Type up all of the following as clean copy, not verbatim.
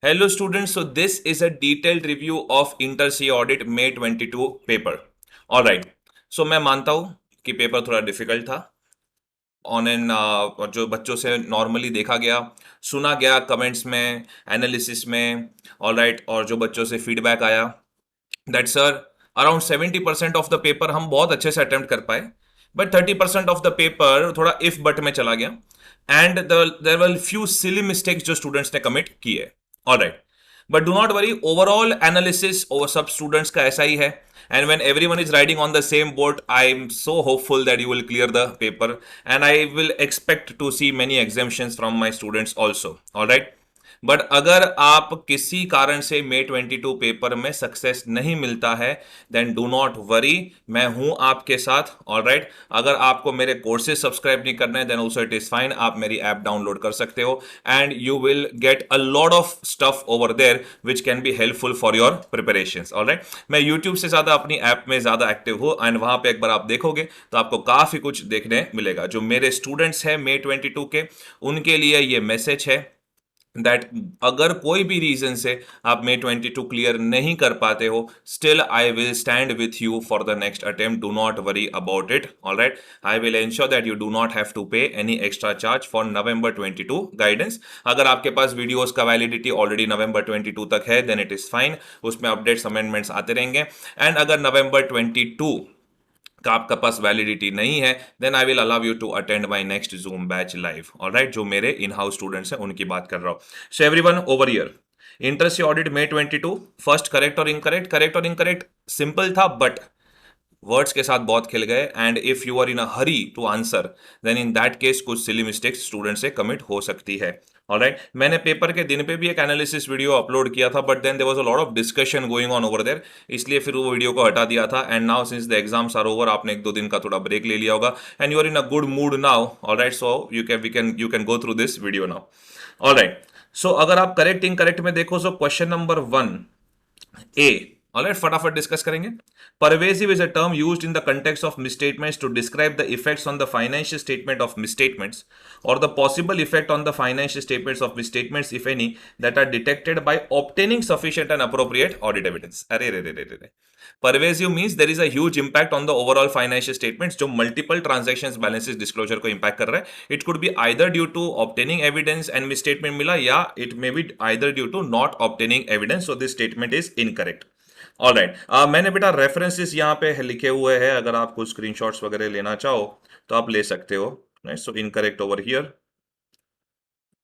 Hello students, so this is a detailed review of Inter-C Audit May 22 paper. Alright, so मैं मानता हूँ कि paper थोड़ा difficult था ऑन एन और जो बच्चों से नॉर्मली देखा गया, सुना गया कमेंट्स में, एनालिसिस में. ऑलराइट, और जो बच्चों से फीडबैक आया that sir around 70% of the paper हम बहुत अच्छे से अटेम्प्ट कर पाए, बट 30% ऑफ द पेपर थोड़ा इफ बट में चला गया and there were few silly mistakes जो स्टूडेंट्स ने कमिट किए. Alright, but do not worry, overall analysis over सब स्टूडेंट्स का ऐसा ही है. And when everyone is riding on the same boat, I'm so hopeful that you will clear the paper, and I will expect to see many exemptions from my students also. All right. But अगर आप किसी कारण से मे 22 paper में success नहीं मिलता है, then do not worry, मैं हूं आपके साथ. ऑलराइट, अगर आपको मेरे कोर्सेज सब्सक्राइब नहीं करना है then also it is fine, आप मेरी ऐप डाउनलोड कर सकते हो and you will get a lot of stuff over there which can be helpful for your preparations. Alright, मैं यूट्यूब से ज्यादा अपनी ऐप में ज्यादा एक्टिव हूं एंड वहां पे एक बार आप देखोगे तो आपको काफी कुछ देखने मिलेगा. जो मेरे स्टूडेंट्स हैं मे 22 के, उनके लिए ये मैसेज है दैट अगर कोई भी रीजन से आप मे 22 क्लियर नहीं कर पाते हो, still I will stand with you for the next attempt. Do not worry about it. Alright, I will ensure that you do not have to pay any extra charge for November 22 guidance. अगर आपके पास videos का validity already November 22 तक है then it is fine, उसमें updates amendments आते रहेंगे. And अगर नवंबर 22 का आपका पास वैलिडिटी नहीं है then I will allow you to attend my next Zoom batch live. Alright, जो मेरे इन हाउस स्टूडेंट्स हैं उनकी बात कर रहा हूं. So everyone over here, interest audit May 22, first correct और इनकरेक्ट. करेक्ट और इनकरेक्ट सिंपल था बट वर्ड्स के साथ बहुत खेल गए and if you are in a hurry to answer then in that case कुछ सिली मिस्टेक्स स्टूडेंट से कमिट हो सकती है. ऑलराइट, मैंने पेपर के दिन पे भी एक एनालिसिस वीडियो अपलोड किया था but then there was a lot of discussion going on over there, इसलिए फिर वो वीडियो को हटा दिया था. And now since the exams are over, आपने एक दो दिन का थोड़ा ब्रेक ले लिया होगा and you are in a good mood now. Alright, so you can go through this video now. Alright, so अगर आप करेक्ट इनकरेक्ट में देखो, so question number 1 A. Alright, फटाफट डिस्कस करेंगे. Pervasive is a term used in the context of misstatements to describe the effects on the financial statement of misstatements or the possible effect on the financial statements of misstatements, if any, that are detected by obtaining sufficient and appropriate audit evidence. अरे रे रे रे रे रे. Pervasive means there is a huge impact on the overall financial statements जो multiple transactions balances disclosure को impact कर रहा है. It could be either due to obtaining evidence and misstatement मिला, या it may be either due to not obtaining evidence. So this statement is incorrect. All right, मैंने बेटा references यहाँ पे लिखे हुए हैं, अगर आप कुछ स्क्रीनशॉट्स वगैरह लेना चाहो तो आप ले सकते हो. So incorrect over here.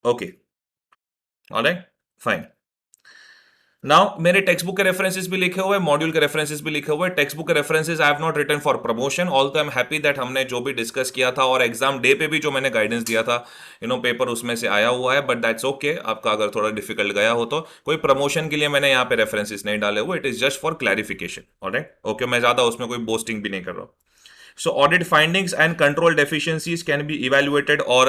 Okay, all right, fine. Now मेरे टेक्स्ट बुक के रेफरेंसेस भी लिखे हुए, मॉड्यूल के रेफरेंसेस भी लिखे हुए. टेक्स्ट बुक के references I have not written for promotion, although I am happy that हमने जो भी डिस्कस किया था और एग्जाम डे पे भी जो मैंने गाइडेंस दिया था, पेपर उसमें से आया हुआ है. बट दैट्स ओके, आपका अगर थोड़ा डिफिकल्ट गया हो तो कोई प्रमोशन के लिए मैंने यहाँ पे रेफरेंसेस नहीं डाले हुए. It is just for clarification. Alright, okay, मैं ज्यादा उसमें कोई बोस्टिंग भी नहीं कर रहा हूँ. So audit findings and control deficiencies can be evaluated or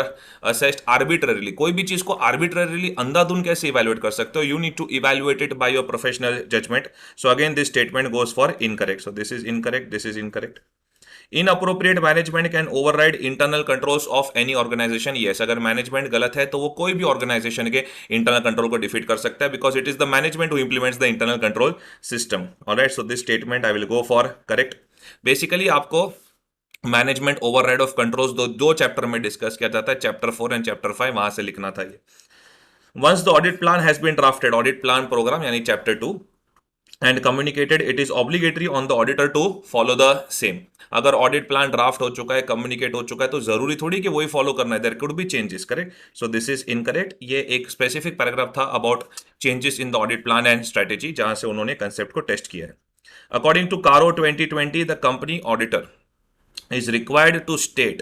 assessed arbitrarily. कोई भी चीज को arbitrarily अंधाधुन कैसे evaluate कर सकते हो? You need to evaluate it by your professional judgment. So again this statement goes for incorrect. So this is incorrect, this is incorrect. Inappropriate management can override internal controls of any organization. Yes, अगर management गलत है तो वो कोई भी organization के internal control को defeat कर सकता है because it is the management who implements the internal control system. Alright, so this statement I will go for correct. Basically आपको मैनेजमेंट ओवरराइड ऑफ कंट्रोल्स दो चैप्टर में डिस्कस किया जाता है, चैप्टर 4 एंड चैप्टर 5, वहां से लिखना था ये. Once the audit plan has been drafted, audit plan program यानी chapter 2, and communicated, it is obligatory on the auditor to follow the same. अगर ऑडिट प्लान ड्राफ्ट हो चुका है, कम्युनिकेट हो चुका है, तो जरूरी थोड़ी कि वही फॉलो करना है. There could be changes. Correct, so this is incorrect. ये एक स्पेसिफिक पैराग्राफ था about changes in the audit plan and strategy, जहां से उन्होंने कंसेप्ट को टेस्ट किया है. अकॉर्डिंग टू कारो 2020, the company auditor is required to state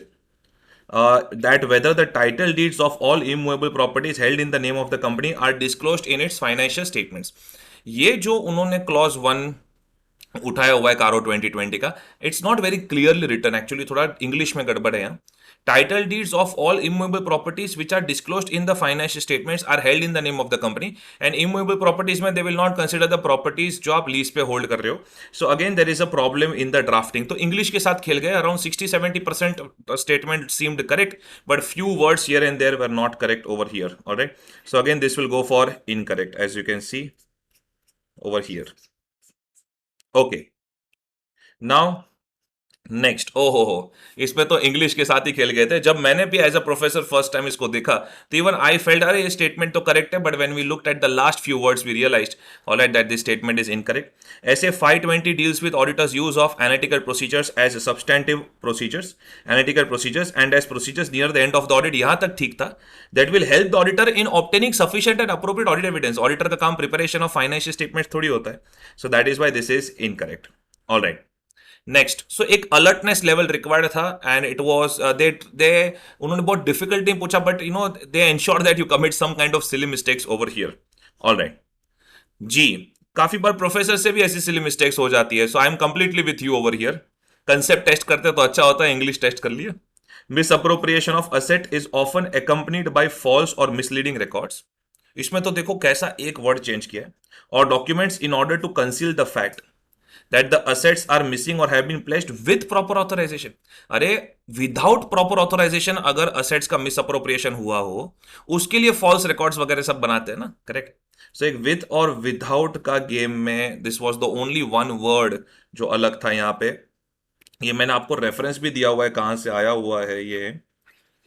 that whether the title deeds of all immovable properties held in the name of the company are disclosed in its financial statements. ये जो उन्होंने clause 1 उठाया हुआ है कारो 2020 का, it's not very clearly written. Actually थोड़ा English में गड़बड़ है यहाँ. Title deeds of all immovable properties which are disclosed in the financial statements are held in the name of the company, and immovable properties में they will not consider the properties जो आप lease पे hold कर रहे हो. So again there is a problem in the drafting. तो English के साथ खेल गए. Around 60-70% statement seemed correct, but few words here and there were not correct over here. All right. So again this will go for incorrect, as you can see over here. Okay. Now next, ओ हो, इसमें तो English के साथ ही खेल गए थे. जब मैंने भी as a professor first time इसको देखा तो इवन आई फेल्ट अरे ये स्टेटमेंट तो करेक्ट है, but when we looked at the last few words we realized alright that this statement is incorrect. SA 520 deals with auditors use of analytical procedures as substantive procedures, analytical procedures and as procedures near the end of the audit. यहां तक ठीक था. That will help the auditor in obtaining sufficient and appropriate audit evidence. Auditor का काम preparation of financial statement थोड़ी होता है. सो that is why this is incorrect. Alright. Next, so एक अलर्टनेस लेवल रिक्वायर्ड था एंड इट वाज दे उन्होंने बहुत difficulty पूछा, but you know they ensure that you commit some kind of silly mistakes over here. Alright जी, काफी बार professor से भी ऐसी सिली मिस्टेक्स हो जाती है. So I am completely with you over here. Concept test करते तो अच्छा होता है, इंग्लिश टेस्ट कर लिया. Misappropriation of asset is often accompanied by false और मिसलीडिंग रिकॉर्ड्स. इसमें तो देखो कैसा एक वर्ड चेंज किया है. और documents in order to conceal the fact that the assets are missing or have been pledged with proper authorization. अरे विदाउट प्रॉपर ऑथोराइजेशन अगर असेट्स का मिस अप्रोप्रिएशन हुआ हो, उसके लिए फॉल्स रिकॉर्ड्स वगैरह सब बनाते हैं ना, करेक्ट. सो एक विथ और विदाउट का गेम में this was the only one word जो अलग था यहाँ पे. ये मैंने आपको रेफरेंस भी दिया हुआ है, कहां से आया हुआ है ये,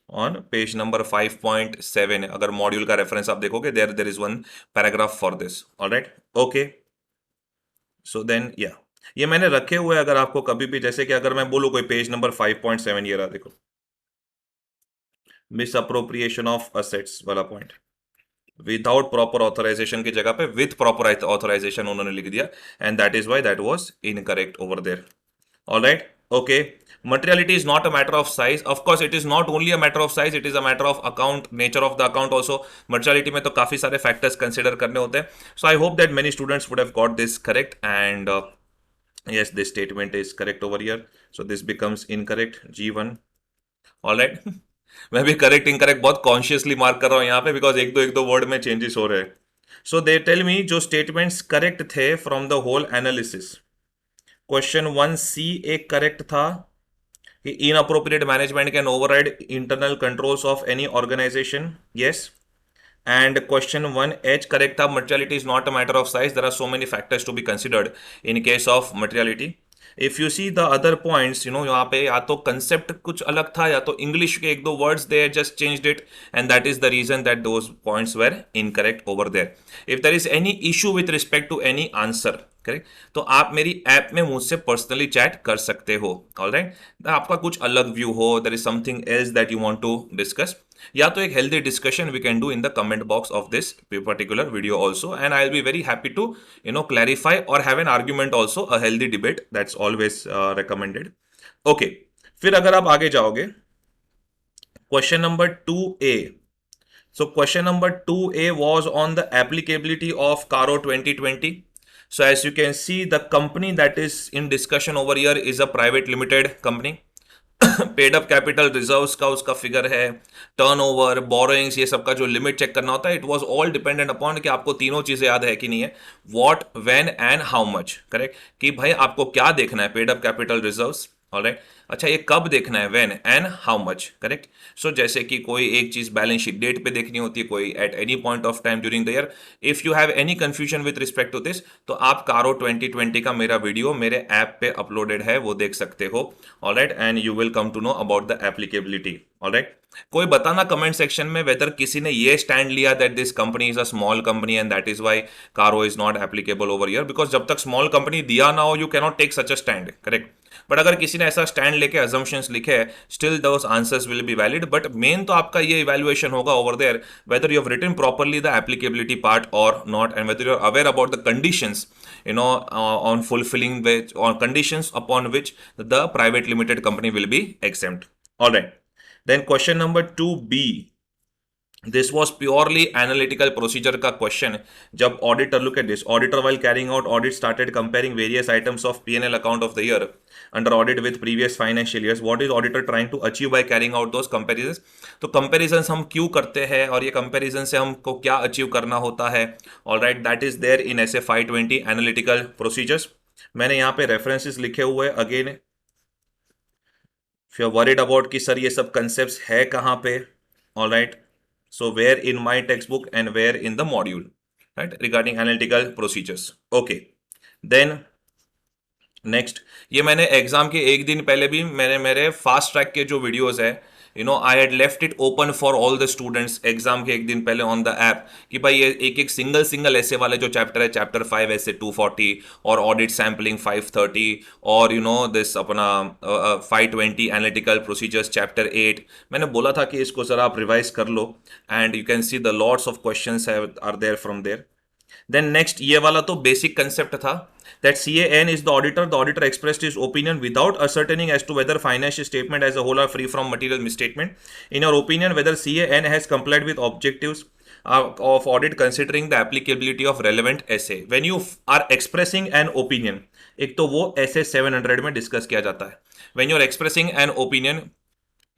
ऑन पेज नंबर 5.7. अगर मॉड्यूल का रेफरेंस आप देखोगे there is one paragraph for this. Alright, okay. So then या ये मैंने रखे हुए, अगर आपको कभी भी, जैसे कि अगर मैं बोलूं कोई पेज नंबर 5.7, ये रहा देखो, मिस अप्रोप्रिएशन ऑफ असेट्स वाला पॉइंट, विदाउट प्रॉपर ऑथराइजेशन की जगह पे विथ प्रॉपर ऑथराइजेशन उन्होंने लिख दिया, and that is why that was incorrect over there. Alright, okay. Materiality is not a matter of size. Of course, it is not only a matter of size. It is a matter of account, nature of the account also. Materiality में तो काफी सारे factors consider करने होते हैं. So I hope that many students would have got this correct, and yes, this statement is correct over here. So this becomes incorrect, G1. All right. मैं भी correct incorrect बहुत consciously mark कर रहा हूँ यहाँ पे, because एक दो word में changes हो रहे हैं. So they tell me जो statements correct थे from the whole analysis. Question 1C एक correct था कि inappropriate management can override internal controls of any organization. Yes. And question 1H correct था, materiality is not a matter of size. There are so many factors to be considered in case of materiality. If you see the other points, you know, यहाँ पे या तो concept कुछ अलग था, या तो English के एक दो words they just changed it, and that is the reason that those points were incorrect over there. If there is any issue with respect to any answer, correct, तो आप मेरी ऐप में मुझसे पर्सनली चैट कर सकते हो. Alright, आपका कुछ अलग व्यू हो, there is something else that you want to discuss, या तो एक healthy discussion we can do in the comment box of this particular video also, and I will be very happy to clarify और have an argument also, a healthy debate, that's always recommended. Okay, फिर अगर आप आगे जाओगे, question number 2A. So question number 2A was on the applicability of CARO 2020. So as you can see, the company that is in discussion over here is a private limited company. Paid up capital reserves का उसका figure है, turnover, borrowings, ये सब का जो limit check करना होता है, it was all dependent upon कि आपको तीनों चीजें याद है कि नहीं है, what, when and how much. Correct, कि भाई आपको क्या देखना है, paid up capital reserves. Alright, अच्छा ये कब देखना है, when and how much. Correct. So जैसे कि कोई एक चीज बैलेंस शीट डेट पे देखनी होती है, कोई at any point of time during the year. If you have any confusion with respect to this, तो आप कारो 2020 का मेरा वीडियो मेरे ऐप पे अपलोडेड है, वो देख सकते हो. Alright, and you will come to know about the applicability. Alright, कोई बताना कमेंट सेक्शन में वेदर किसी ने ये स्टैंड लिया that this company is a small company and that is why CARO is not applicable over here, because जब तक small company दिया ना हो you can not take such a stand. Correct, but अगर किसी ने ऐसा स्टैंड लेके assumptions लिखे हैं, still those answers will be valid. But main तो आपका ये इवैल्यूएशन होगा over there whether you have written properly the applicability part और not, and whether you are aware about the conditions on fulfilling which, on conditions upon which the private limited company will be exempt. All right, then question number 2B. This was purely analytical procedure का question. जब auditor, look at this, auditor while carrying out audit started comparing various items of P&L account of the year under audit with previous financial years. What is auditor trying to achieve by carrying out those comparison. तो comparison हम क्यों करते हैं और ये comparison से हमको क्या अचीव करना होता है. All right, that is there in SA 520 analytical procedures. मैंने यहाँ पे रेफरेंसेस लिखे हुए again. If you are worried about कि सर ये सब कंसेप्ट है कहाँ पे. All right, so where in my textbook and where in the module, right, regarding analytical procedures. Okay, then next, ये मैंने एग्जाम के एक दिन पहले भी मैंने मेरे फास्ट ट्रैक के जो वीडियोस है, I had left it open for all the students exam के एक दिन पहले ऑन द ऐप, कि भाई ये एक एक सिंगल सिंगल ऐसे वाले जो चैप्टर है, चैप्टर 5 ऐसे 240 और ऑडिट सैम्पलिंग 530 और दिस अपना 520 एनालिटिकल प्रोसीजर्स चैप्टर 8, मैंने बोला था कि इसको जरा आप रिवाइज कर लो and you can see the lots of questions are there from there. Then next, ये वाला तो बेसिक कंसेप्ट था that CAN is the auditor. The auditor expressed his opinion without ascertaining as to whether financial statement as a whole are free from material misstatement. In your opinion, whether CAN has complied with objectives of audit considering the applicability of relevant essay. When you are expressing an opinion, एक तो वो essay 700 में discuss किया जाता है. When you are expressing an opinion,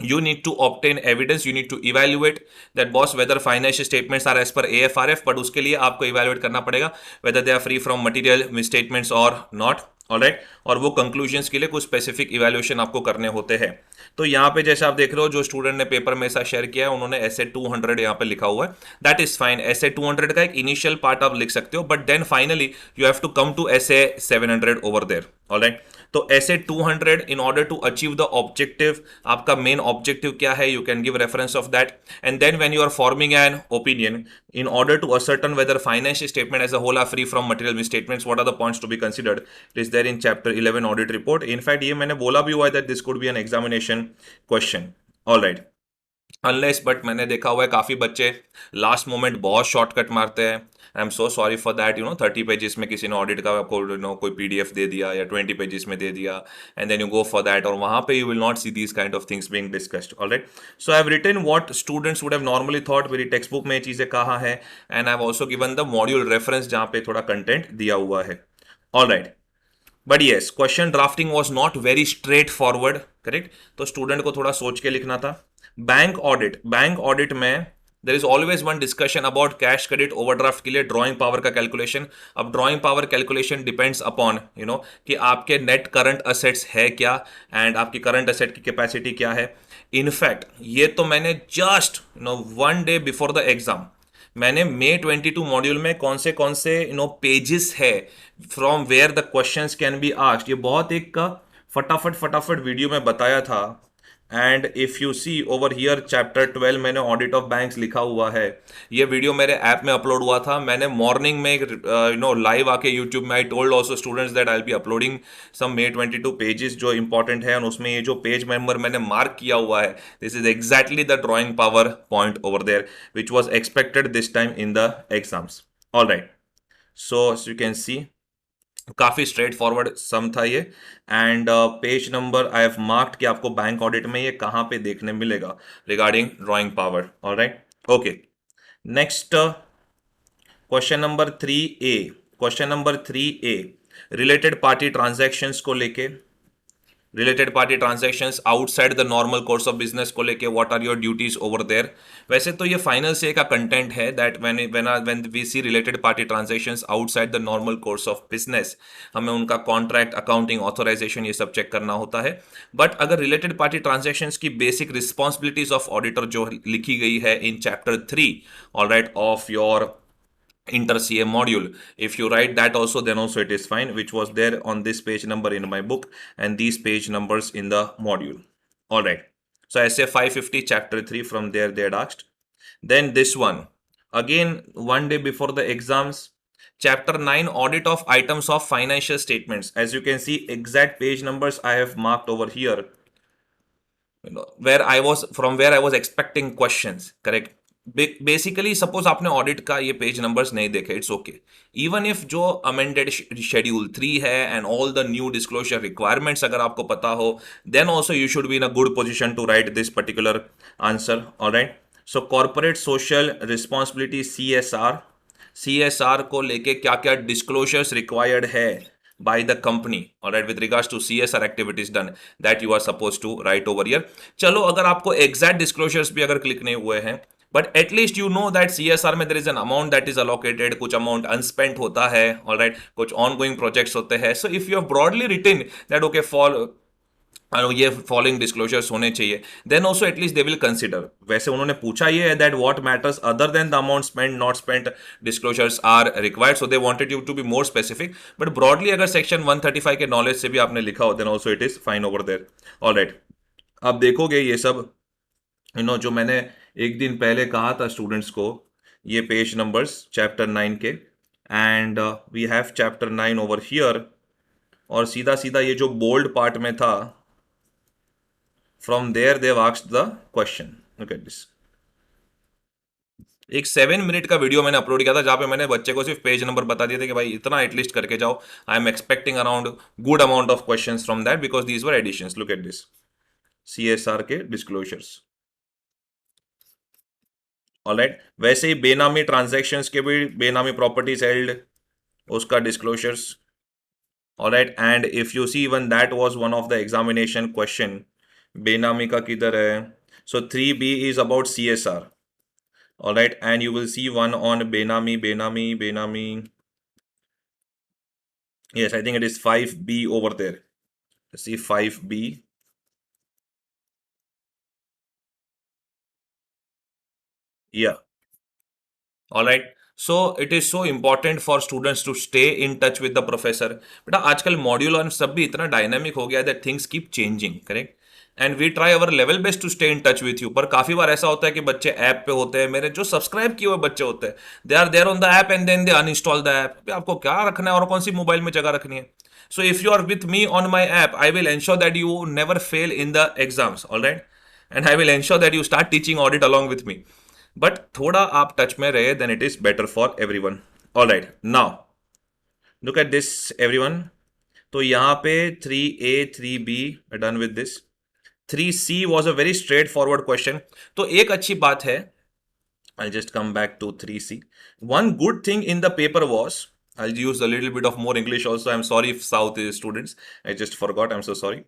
you need to obtain evidence, you need to evaluate that boss whether financial statements are as per AFRF, but उसके लिए आपको evaluate करना पड़ेगा whether they are free from material misstatements or not. Alright, और वो conclusions के लिए कुछ स्पेसिफिक इवैल्यूएशन आपको करने होते हैं. तो यहाँ पे जैसे आप देख रहे हो, जो स्टूडेंट ने पेपर में ऐसा शेयर किया है, उन्होंने ऐसे 200 यहाँ पे लिखा हुआ है. That is fine. ऐसे 200 का एक इनिशियल पार्ट आप लिख सकते हो, but then finally you have to come to SA 700 over there. Alright, तो SA 200 in order to achieve the objective, आपका मेन ऑब्जेक्टिव क्या है, you can give reference of that. And then when you are forming an opinion in order to ascertain whether financial statement as a whole are free from material misstatements, what are the points to be considered, it is there in chapter 11 audit report. In fact, ये मैंने बोला भी हुआ है that this could be an examination question. all right, unless, but मैंने देखा हुआ है काफ़ी बच्चे लास्ट मोमेंट बहुत शॉर्टकट मारते हैं. I am so sorry for that. 30 pages में किसी ने ऑडिट का आपको कोई PDF दे दिया या 20 पेजेस में दे दिया, and then you go for that, और वहाँ पे you will not see these kind of things being discussed. Alright, so I have written what students would have normally thought. मेरी टेक्स्ट बुक में ये चीज़ें कहाँ है, and I have also given the module reference जहाँ पे थोड़ा content दिया हुआ है. Alright, but yes, question drafting was not very straight forward. Correct, तो स्टूडेंट को थोड़ा सोच के लिखना था. बैंक ऑडिट में there is always one discussion about cash credit overdraft के लिए ड्रॉइंग पावर का कैलकुलेशन. अब drawing power calculation depends upon कि आपके नेट करंट असेट्स है क्या एंड आपकी करंट असेट की कैपेसिटी क्या है. इनफैक्ट ये तो मैंने just 1 day before the exam मैंने May 22 मॉड्यूल में कौन से पेजेस है from where the questions can be asked, ये बहुत एक का फटाफट वीडियो में बताया था. And if you see over here chapter 12 मैंने ऑडिट ऑफ बैंक्स लिखा हुआ है. ये वीडियो मेरे ऐप में अपलोड हुआ था. मैंने मॉर्निंग में लाइव आके यूट्यूब में I told also students that I will be uploading some May 22 pages जो इंपॉर्टेंट है, और उसमें ये जो पेज मेंबर मैंने मार्क किया हुआ है, this is exactly the drawing power point over there which was expected this time in the exams. All right, so you can see काफ़ी स्ट्रेट फॉरवर्ड सम था ये. And page number I have marked कि आपको bank audit में ये कहाँ पे देखने मिलेगा regarding drawing power. Alright, okay, next question number 3A. Question number 3A related party transactions को लेके, related party transactions outside the normal course of business को लेके, what are your duties over there. वैसे तो ये फाइनल से का content है that when we see related party transactions outside the normal course of business, हमें उनका कॉन्ट्रैक्ट, अकाउंटिंग, ऑथराइजेशन ये सब चेक करना होता है. बट अगर रिलेटेड पार्टी ट्रांजैक्शंस की बेसिक रिस्पॉन्सिबिलिटीज ऑफ ऑडिटर जो लिखी गई है in chapter 3 alright of your inter CA module, if you write that also, then also it is fine, which was there on this page number in my book and these page numbers in the module. All right, so SA 550 chapter 3, from there they had asked. Then this one again, 1 day before the exams, chapter 9 audit of items of financial statements. As you can see, exact page numbers I have marked over here, where I was expecting questions. Correct. Basically suppose आपने audit का ये page numbers नहीं देखे, it's okay. Even if जो amended schedule 3 है and all the new disclosure requirements अगर आपको पता हो, then also you should be in a good position to write this particular answer. Alright, so corporate social responsibility CSR को लेके क्या क्या डिस्क्लोजर्स रिक्वायर्ड है by the company, all right, with regards to CSR activities done that you are supposed to write over here. चलो अगर आपको exact disclosures भी अगर क्लिक नहीं हुए हैं, but at least you know that CSR में there is an amount that is allocated, कुछ अमाउंट अनस्पेंट होता है, ऑलराइट, कुछ ऑन गोइंग प्रोजेक्ट्स होते हैं. So if you have broadly written that okay fall ये फॉलोइंग डिस्क्लोजर्स होने चाहिए, then also at least they will consider. वैसे उन्होंने पूछा ये है that what matters other than the amount spent not spent disclosures are required, so they wanted you to be more specific. But broadly अगर section 135 के knowledge से भी आपने लिखा हो then also it is fine over there. Alright, अब देखोगे ये सब जो मैंने एक दिन पहले कहा था स्टूडेंट्स को, ये पेज नंबर्स चैप्टर 9 के, and we have chapter 9 over here. और सीधा सीधा ये जो बोल्ड पार्ट में था, from there they have asked the question. Look at this. एक 7 मिनट का वीडियो मैंने अपलोड किया था जहां पे मैंने बच्चे को सिर्फ पेज नंबर बता दिए थे कि भाई इतना एटलीस्ट करके जाओ. I am expecting around good amount of questions from that because these were additions. Look at this, CSR के डिस्क्लोजर्स. ऑलराइट, वैसे ही बेनामी ट्रांजैक्शंस के भी, बेनामी प्रॉपर्टीज हेल्ड, उसका disclosures. Alright, and if you see even that was one of the examination question. Benami का किधर है? So 3B is about CSR. All right, and you will see one on Benami. Yes, I think it is 5B over there. See 5B. Yeah. All right. So it is so important for students to stay in touch with the professor. बेटा आजकल module और सब भी इतना dynamic हो गया that things keep changing, correct? And we try our level best to stay in touch with you. पर काफी बार ऐसा होता है कि बच्चे ऐप पे होते हैं, मेरे जो सब्सक्राइब किए हुए बच्चे होते हैं, they are there on the app and then they uninstall the app. आपको क्या रखना है और कौन सी मोबाइल में जगह रखनी है? So if you are with me on my app, I will ensure that you never fail in the exams. Alright, and I will ensure that you start teaching audit along with me. But थोड़ा आप touch में रहे then it is better for everyone. Alright, now look at this everyone. तो यहाँ पे 3A 3B done with this. 3C was a very straightforward question. तो एक अच्छी बात है, I'll just come back to 3C. One good thing in the paper was, I'll use a little bit of more English also. I'm sorry if South is students. I just forgot. I'm so sorry.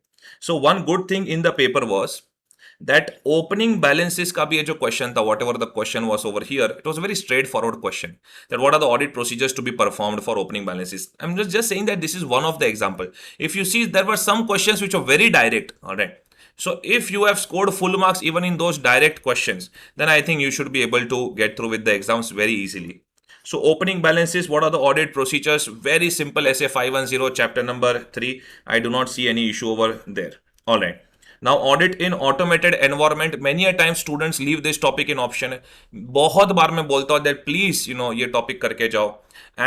So one good thing in the paper was that opening balances का भी ये जो question था, whatever the question was over here, it was a very straightforward question. That what are the audit procedures to be performed for opening balances? I'm just saying that this is one of the example. If you see, there were some questions which are very direct. All right. So if you have scored full marks even in those direct questions, then I think you should be able to get through with the exams very easily. So opening balances, what are the audit procedures? Very simple, SA 510, chapter number 3. I do not see any issue over there. All right. Now audit in automated environment. Many a time students leave this topic in option. बहुत बार मैं बोलता हूँ that please ये topic करके जाओ.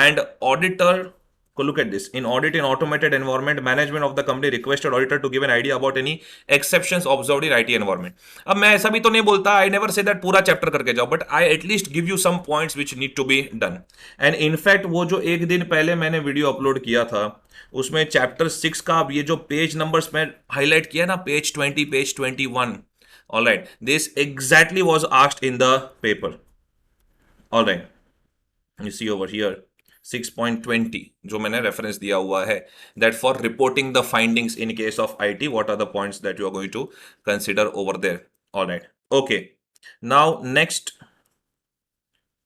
And auditor, look at this. In audit in automated environment, management of the company requested auditor to give an idea about any exceptions observed in IT environment. अब मैं ऐसा भी तो नहीं बोलता, I never say that पूरा chapter करके जाओ, but I at least give you some points which need to be done. And in fact वो जो एक दिन पहले मैंने वीडियो अपलोड किया था, उसमें चैप्टर 6 का ये जो पेज नंबर्स में हाईलाइट किया ना, page 20, page 21. All right, this exactly was asked in the paper. All right, you see over here 6.20 जो मैंने रेफरेंस दिया हुआ है, that for reporting the findings in case of IT, what are the points that you are going to consider over there. All right, okay, now next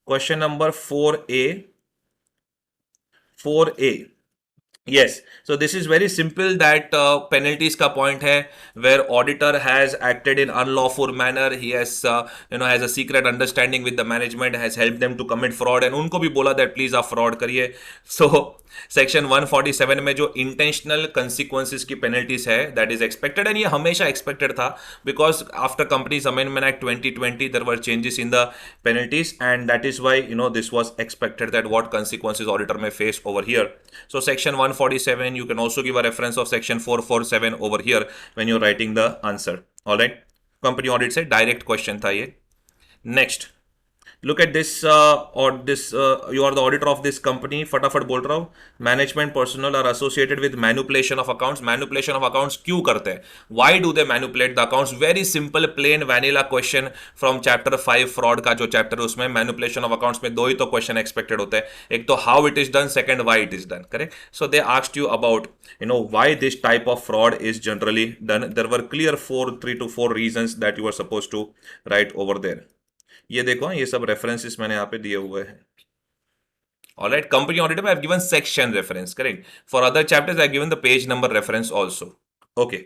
question number 4A. Yes, so this is very simple that penalties का point है where auditor has acted in unlawful manner, he has has a secret understanding with the management, has helped them to commit fraud, and उनको भी बोला that please आप fraud करिए. So section 147 में जो intentional consequences की penalties है that is expected, and ये हमेशा एक्सपेक्टेड था because after companies amendment act 2020 there were changes in the penalties, and that is why this was expected that what consequences auditor में face over here. So section 147 you can also give a reference of section 447 over here when you are writing the answer. Alright, company audit से direct question था ये. Next look at this और this you are the auditor of this company, फटाफट बोल रहा हूँ, management personnel are associated with manipulation of accounts. Manipulation of accounts क्यों करते हैं? Why do they manipulate the accounts? Very simple plain vanilla question from chapter 5 fraud का जो chapter, उसमें मैनिपुलेशन ऑफ अकाउंट्स में दो ही तो क्वेश्चन एक्सपेक्टेड होते हैं, एक तो how it is done, second why it is done, correct? So they asked you about why this type of fraud is generally done. There were clear 3 to 4 reasons that you are suppose to write over there. ये देखो, ये सब references मैंने यहाँ पे दिए हुए हैं। All right, company auditor, I have given section reference, correct? For other chapters, I have given the page number reference also. Okay,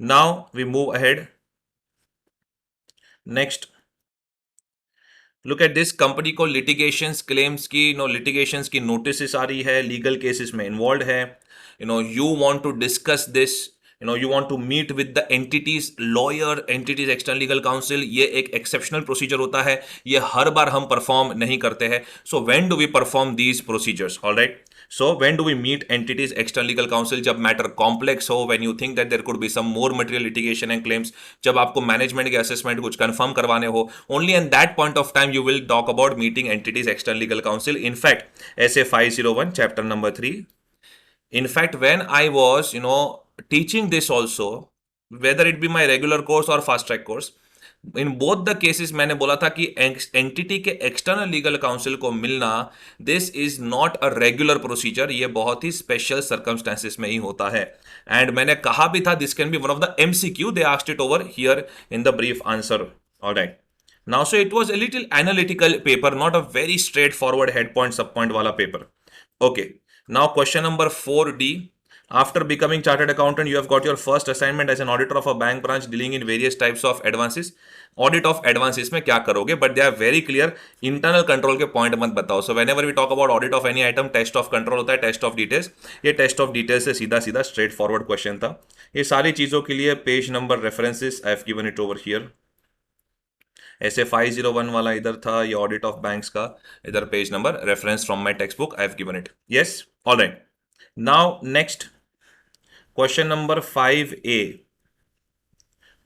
now we move ahead. Next, look at this. Company को litigations claims की litigations की notice आ रही है, legal cases में involve है। You want to discuss this, you want to meet with the entities lawyer, entities external legal counsel। ये एक exceptional procedure होता है, ये हर बार हम perform नहीं करते हैं। So when do we perform these procedures? All right, so when do we meet entities external legal counsel? जब matter complex हो, when you think that there could be some more material litigation and claims, जब आपको management के assessment कुछ confirm करवाने हो, only in that point of time you will talk about meeting entities external legal counsel। In fact, SA 501 chapter number 3, in fact when I was teaching this also, whether it be my regular course or fast track course, in both the cases मैंने बोला था कि entity के external legal council को मिलना, this is not a regular procedure, ये बहुत ही special circumstances में ही होता है। एंड मैंने कहा भी था this can be one of the MCQ, they asked it over here in the brief answer. Alright, now so it was a little analytical paper, not a very straight forward head point सब point वाला paper. Okay, now question number 4D. After becoming chartered accountant, you have got your first assignment as an auditor of a bank branch dealing in various types of advances. Audit of advances में क्या करोगे? But they are very clear. Internal control के point मत बताओ. So whenever we talk about audit of any item, test of control होता है, test of details. ये test of details से सीधा सीधा straight forward question था। ये सारी चीजों के लिए page number references I have given it over here. ऐसे 501 वाला इधर था, ये ऑडिट ऑफ बैंक्स का, इधर page number reference from my text book I have given it. Yes, alright, now next question number 5A।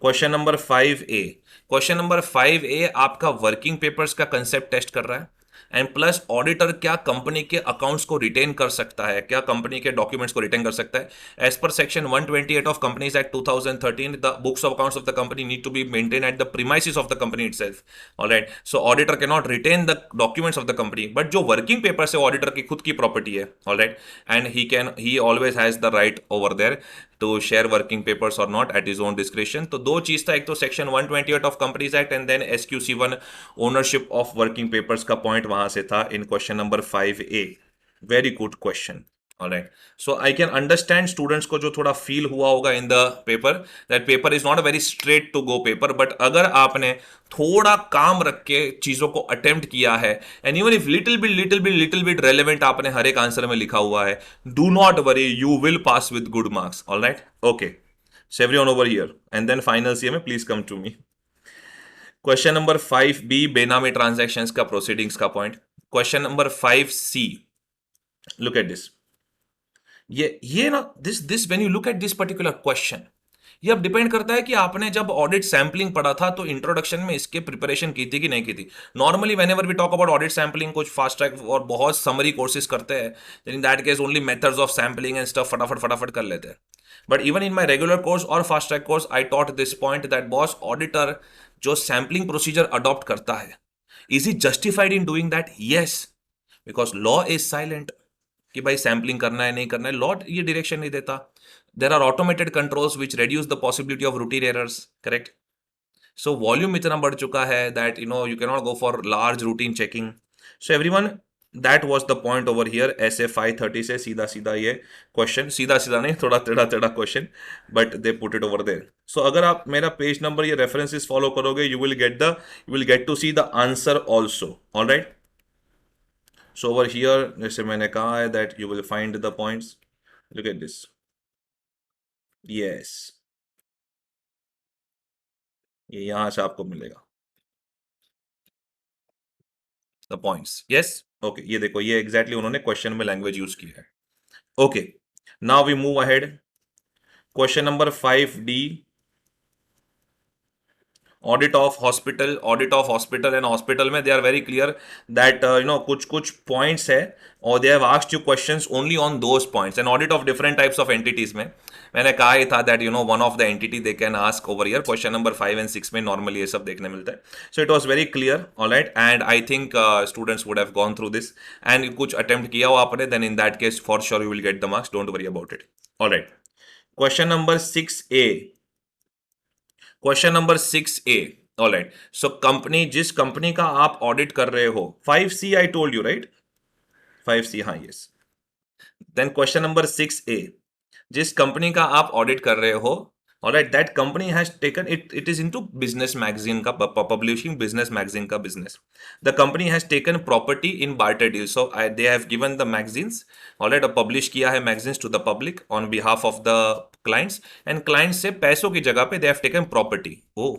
Question number 5A, question number 5A आपका working papers का concept test कर रहा है, and plus auditor क्या company के accounts को retain कर सकता है, क्या कंपनी के डॉक्यूमेंट्स को रिटेन कर सकता है। As per section 128 of companies act 2013, the books of accounts of the company need to be maintain at the premises of the company itself. Alright, so auditor can not retain the documents of the company, but जो working papers है auditor की खुद की property है। Alright, and he always has the right over there to share working papers or not at his own discretion। तो दो चीज था, एक तो section 128 of companies act and then SQC1 ownership of working papers का point वहां से था in question number 5A। Very good question. Alright, so I can understand students को जो थोड़ा फील हुआ होगा in the paper, that paper is not a very straight to go paper, but अगर आपने थोड़ा काम रख के चीजों को अटेम्प्ट किया है, and even if little bit relevant आपने हर एक आंसर में लिखा हुआ है, do not worry, you will pass with good marks. Alright, okay, so everyone over here, and then final CA में please come to me। Question number 5B, बेनामी transactions का proceedings का point. Question number 5C, look at this. ये ना this when you look at this particular question, ये अब depend करता है कि आपने जब ऑडिट सैम्पलिंग पढ़ा था तो इंट्रोडक्शन में इसके प्रिपरेशन की थी कि नहीं की थी। Normally whenever we talk about audit sampling, कुछ फास्ट ट्रैक और बहुत समरी कोर्सेज करते हैं, in that case only methods of sampling and stuff फटाफट फटाफट कर लेते हैं। But even in my regular course और fast track course I taught this point that boss, auditor जो सैम्पलिंग प्रोसीजर अडॉप्ट करता है, is he justified in doing that? Yes, because law is silent कि भाई सैम्पलिंग करना है नहीं करना है, लॉ ये डायरेक्शन नहीं देता। There are automated controls which reduce the possibility of routine errors, correct? So volume इतना बढ़ चुका है that you can not go for large routine checking. So everyone, that was the point over here. ऐसे 530 से सीधा सीधा ये question, सीधा सीधा नहीं, थोड़ा टेढ़ा टेढ़ा question, but they put it over there. So अगर आप मेरा पेज नंबर ये रेफरेंसेस फॉलो करोगे, you will get to see the answer also. Alright, so over here जैसे मैंने कहा है that you will find the points, look at this, yes, ये यहां से आपको मिलेगा the points, yes, okay, ये देखो, ये exactly उन्होंने क्वेश्चन में लैंग्वेज यूज की है। okay, now we move ahead, question number 5D। Audit of hospital and hospital में they are very clear that कुछ कुछ पॉइंट्स है और they have asked you questions only on those points and audit of different types of entities में मैंने कहा ही था that one of the entity they can ask over here question number 5 and 6 में नॉर्मली ये सब देखने मिलता है. So it was very clear alright and I think students would have gone through this and कुछ अटेम्प्ट किया हो आपने then in that case for sure you will get the marks, don't worry about it. Alright, question number 6A. Question number 6A. Alright, so company, जिस company का आप audit कर रहे हो, 5C I told you right, 5C, हाँ yes. Then question number 6A, जिस company का आप ऑडिट कर रहे हो, alright, that company has taken it is into business magazine का पब्लिशिंग, बिजनेस मैगजीन का business. The company has taken property in barter deal, so they have given the magazines, alright, publish किया है magazines to the public on behalf of the clients and clients से पैसों की जगह पे they have taken property. ओ,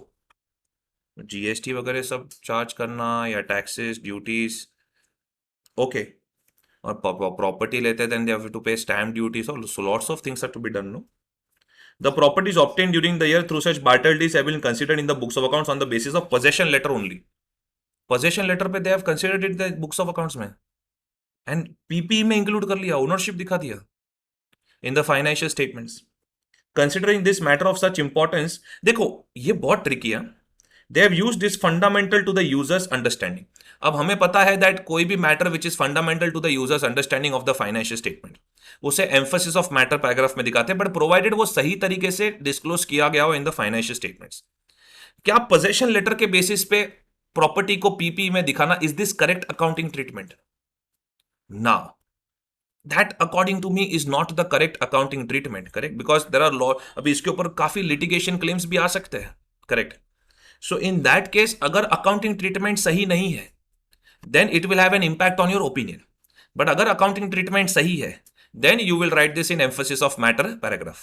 GST वगैरह सब चार्ज करना या टैक्सेस, ड्यूटीज, ओके, और प्रॉपर्टी लेते then they have to pay stamp duty, so lots of things are to be done, no. The properties obtained during the year through such barter deals have been considered in the books of accounts on the basis of possession letter only. Possession letter पे they have considered it the books of accounts में and PPE में include कर लिया, ownership दिखा दिया in the financial statements. Considering this matter of such importance, देखो ये बहुत ट्रिकी है. They have used this fundamental to the user's understanding. अब हमें पता है दैट कोई भी matter which is fundamental to the users understanding of the financial statement, उसे एम्फोसिस ऑफ मैटर पैराग्राफ में दिखाते हैं, बट प्रोवाइडेड वो सही तरीके से डिस्क्लोज किया गया हो इन द फाइनेंशियल स्टेटमेंट्स. क्या पोजेशन लेटर के बेसिस पे प्रॉपर्टी को पीपी में दिखाना, is this correct accounting treatment? ना, that according to me is not the correct accounting treatment. Correct, because there are law, अभी इसके ऊपर काफी लिटिगेशन क्लेम्स भी आ सकते हैं. Correct, so in that case अगर अकाउंटिंग ट्रीटमेंट सही नहीं है then it will have an impact on your opinion. But अगर accounting treatment सही है, then you will write this in emphasis of matter paragraph.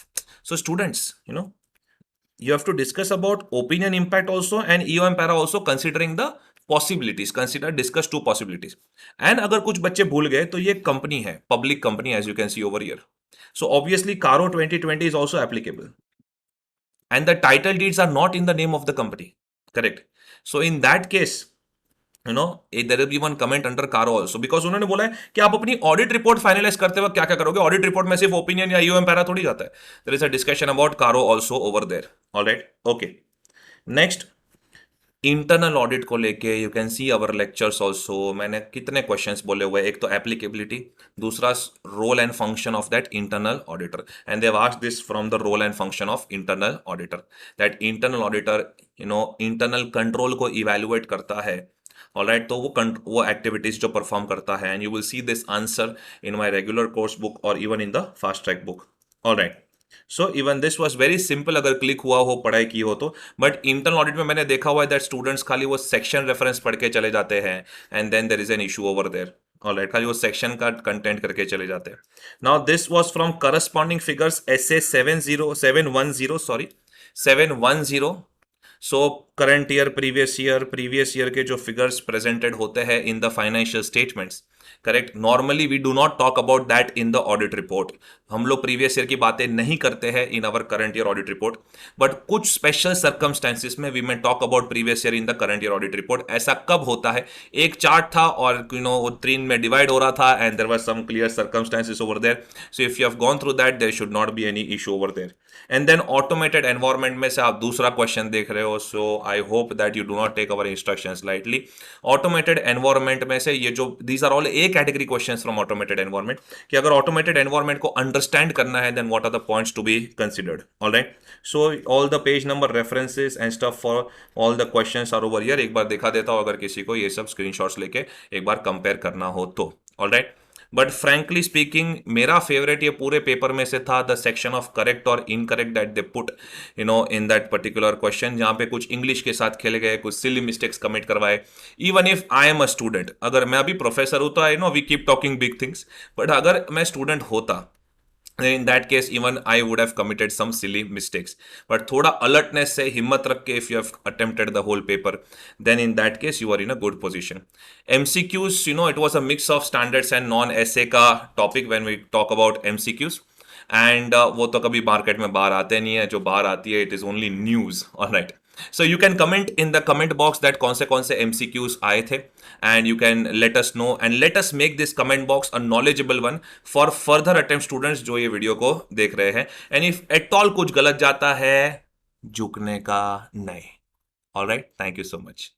So students, you have to discuss about opinion impact also and EOM para also, considering the possibilities. Discuss two possibilities. And अगर कुछ बच्चे भूल गए तो ये company है, public company as you can see over here. So obviously Caro 2020 is also applicable. And the title deeds are not in the name of the company. Correct. So in that case, there will be one comment under Caro also, because उन्होंने बोला है कि आप अपनी audit report finalise करते वक्त क्या क्या करोगे. ऑडिट रिपोर्ट में सिर्फ ओपिनियन या ईओएम पैरा थोड़ी जाता है. There is a discussion about Caro also over there. Alright, okay. Next, internal audit को लेके you can see our lectures also. मैंने कितने क्वेश्चंस बोले हुए, एक तो एप्लीकेबिलिटी, दूसरा role and function of that internal auditor, and they have asked this from the role and function of internal auditor, that internal auditor internal control को evaluate करता है. ऑलराइट, तो वो एक्टिविटीज जो परफॉर्म करता है, and you will see this answer in my regular course book और even in the fast track book. Alright, so even this was very simple अगर क्लिक हुआ हो, पढ़ाई की हो तो. बट इंटरनल ऑडिट में मैंने देखा हुआ है दैट स्टूडेंट्स खाली वो सेक्शन रेफरेंस पढ़ के चले जाते हैं and then there is an issue over there. Alright, खाली वो सेक्शन का कंटेंट करके चले जाते हैं. Now this was from corresponding figures SA 710. So current year, previous year के जो फिगर्स प्रेजेंटेड होते हैं in the financial statements, correct, normally we do not talk about that in the audit report. हम लोग प्रीवियस ईयर की बातें नहीं करते हैं in our current year audit report, but कुछ स्पेशल सर्कमस्टेंसेस में we may talk about previous year in the current year audit report. ऐसा कब होता है, एक चार्ट था और वो 3 में डिवाइड हो रहा था and there was some clear circumstances over there. So if you have gone through that, there should not be any issue over there. And then automated environment में से आप दूसरा क्वेश्चन देख रहे हो, so I hope that you do not take our instructions lightly. Automated environment में से ये जो these are all A category questions from automated environment, कि अगर ऑटोमेटेड एनवायरमेंट को अंडरस्टैंड करना है then what are the points to be considered. Alright, so all the page number references and stuff for all the questions are over here. एक बार दिखा देता हूं अगर किसी को ये सब स्क्रीनशॉट्स लेके एक बार कंपेयर करना हो तो. ऑलराइट, बट फ्रैंकली स्पीकिंग मेरा फेवरेट ये पूरे पेपर में से था द सेक्शन ऑफ करेक्ट और incorrect that they put in that particular question, जहाँ पे कुछ इंग्लिश के साथ खेले गए, कुछ सिली मिस्टेक्स कमिट करवाए. Even if I am a student, अगर मैं अभी प्रोफेसर हूँ तो I know we keep talking big things, but अगर मैं स्टूडेंट होता, in that case even I would have committed some silly mistakes. But थोड़ा alertness से हिम्मत रख के if you have attempted the whole paper, then in that case you are in a good position. MCQs, it was a mix of standards and non-essay का topic when we talk about MCQs. And वो तो कभी market में बाहर आते नहीं है, जो बाहर आती है it is only news. Alright, so you can comment in the comment box that कौन से एमसीक्यूज आए थे, and you can let us know and let us make this comment box a knowledgeable one for further attempt students जो ये video को देख रहे हैं। एंड इफ एट ऑल कुछ गलत जाता है, झुकने का नहीं। Alright, thank you so much.